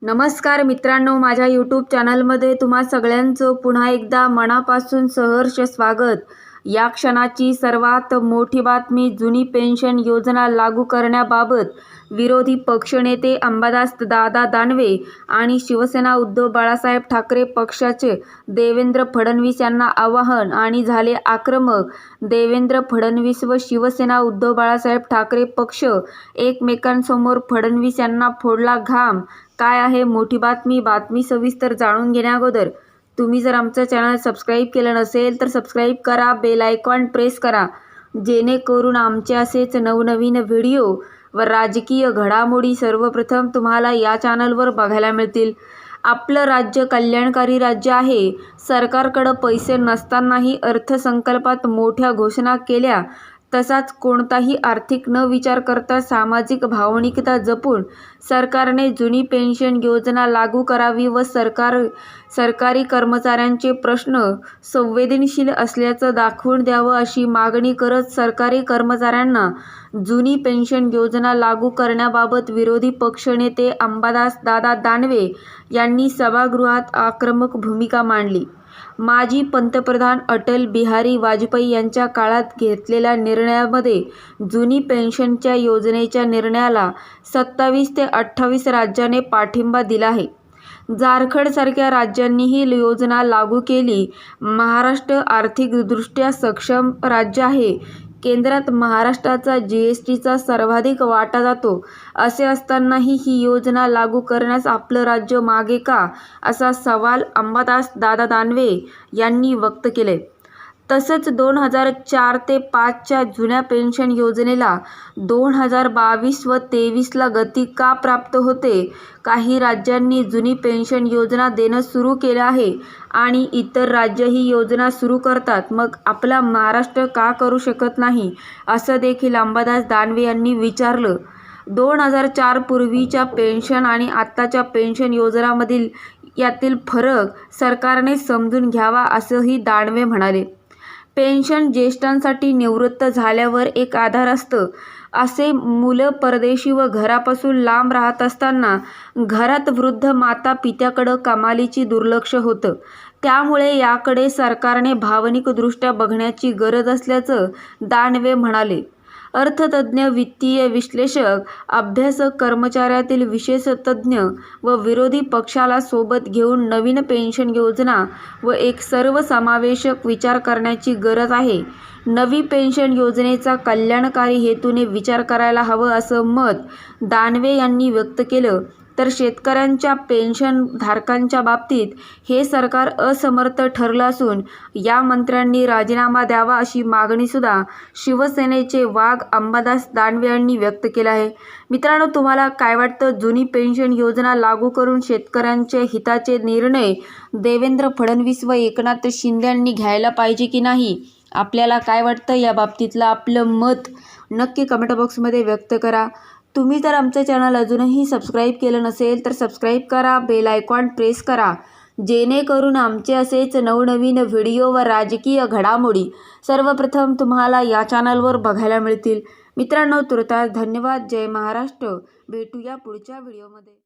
नमस्कार मित्रांनो, माझ्या यूट्यूब चॅनलमध्ये तुम्हा सगळ्यांचं पुन्हा एकदा मनापासून सहर्ष स्वागत। या क्षणाची सर्वात मोठी बातमी जुनी पेन्शन योजना लागू करण्याबाबत विरोधी पक्षनेते अंबादास दादा दानवे आणि शिवसेना उद्धव बाळासाहेब ठाकरे पक्षाचे देवेंद्र फडणवीस यांना आवाहन आणि झाले आक्रमक। देवेंद्र फडणवीस व शिवसेना उद्धव बाळासाहेब ठाकरे पक्ष एकमेकांसमोर फडणवीस यांना फोडला घाम। काय आहे मोठी बातमी सविस्तर जाणून घेण्याअगोदर तुम्ही जर आमचं चॅनल सबस्क्राईब केलं नसेल तर सबस्क्राईब करा, बेल आयकॉन प्रेस करा, जेणेकरून आमचे असेच नवनवीन व्हिडिओ व राजकीय घडामोडी सर्वप्रथम तुम्हाला या चॅनलवर बघायला मिळतील। आपलं राज्य कल्याणकारी राज्य आहे। सरकारकडे पैसे नसतानाही अर्थसंकल्पात मोठ्या घोषणा केल्या, तसाच कोणताही आर्थिक न विचार करता सामाजिक भावनिकता जपून सरकारने जुनी पेन्शन योजना लागू करावी व सरकारी कर्मचाऱ्यांचे प्रश्न संवेदनशील असल्याचं दाखवून द्यावं अशी मागणी करत सरकारी कर्मचाऱ्यांना जुनी पेन्शन योजना लागू करण्याबाबत विरोधी पक्षनेते अंबादास दादा दानवे यांनी सभागृहात आक्रमक भूमिका मांडली। माजी पंतप्रधान अटल बिहारी वाजपेयी यांच्या काळात घेतलेल्या निर्णयामध्ये जुनी पेन्शनच्या योजनेच्या निर्णयाला 27 ते 28 राज्यांनी पाठिंबा दिला आहे। झारखंडसारख्या राज्यांनी ही योजना लागू केली। महाराष्ट्र आर्थिकदृष्ट्या सक्षम राज्य आहे। केंद्रात महाराष्ट्राचा जीएसटीचा सर्वाधिक वाटा जातो। असे असतानाही ही योजना लागू करण्यास आपलं राज्य मागे का, असा सवाल अंबादास दादा दानवे यांनी व्यक्त केले। तसंच 2004 ते 5 च्या जुन्या पेन्शन योजनेला 2022 व 23ला गती का प्राप्त होते? काही राज्यांनी जुनी पेन्शन योजना देणं सुरू केलं आहे आणि इतर राज्य ही योजना सुरू करतात, मग आपला महाराष्ट्र का करू शकत नाही, असं देखील अंबादास दानवे यांनी विचारलं। 2004 पूर्वीच्या पेन्शन आणि आत्ताच्या पेन्शन योजनांमधील यातील फरक सरकारने समजून घ्यावा, असंही दानवे म्हणाले। पेन्शन ज्येष्ठांसाठी निवृत्त झाल्यावर एक आधार असतं। असे मुलं परदेशी व घरापासून लांब राहत असताना घरात वृद्ध माता पित्याकडं कमालीची दुर्लक्ष होतं। त्यामुळे याकडे सरकारने भावनिकदृष्ट्या बघण्याची गरज असल्याचं दानवे म्हणाले। अर्थतज्ज्ञ, वित्तीय विश्लेषक, अभ्यासक, कर्मचाऱ्यातील विशेष तज्ज्ञ व विरोधी पक्षाला सोबत घेऊन नवीन पेन्शन योजना व एक सर्वसमावेशक विचार करण्याची गरज आहे। नवी पेन्शन योजनेचा कल्याणकारी हेतूने विचार करायला हवं, असं मत दानवे यांनी व्यक्त केलं। तर शेतकऱ्यांच्या पेन्शन धारकांच्या बाबतीत हे सरकार असमर्थ ठरलं असून या मंत्र्यांनी राजीनामा द्यावा, अशी मागणीसुद्धा शिवसेनेचे वाघ अंबादास दानवे यांनी व्यक्त केलं आहे। मित्रांनो, तुम्हाला काय वाटतं? जुनी पेन्शन योजना लागू करून शेतकऱ्यांच्या हिताचे निर्णय देवेंद्र फडणवीस व एकनाथ शिंदे यांनी घ्यायला पाहिजे की नाही? आपल्याला काय वाटतं या बाबतीतलं आपलं मत नक्की कमेंट बॉक्समध्ये व्यक्त करा। तुम्ही जर आमचं चॅनल अजूनही सबस्क्राईब केलं नसेल तर सबस्क्राईब करा, बेल आयकॉन प्रेस करा, जेणेकरून आमचे असेच नवनवीन व्हिडिओ व राजकीय घडामोडी सर्वप्रथम तुम्हाला या चॅनलवर बघायला मिळतील। मित्रांनो, तुर्तास धन्यवाद। जय महाराष्ट्र। भेटूया पुढच्या व्हिडिओमध्ये।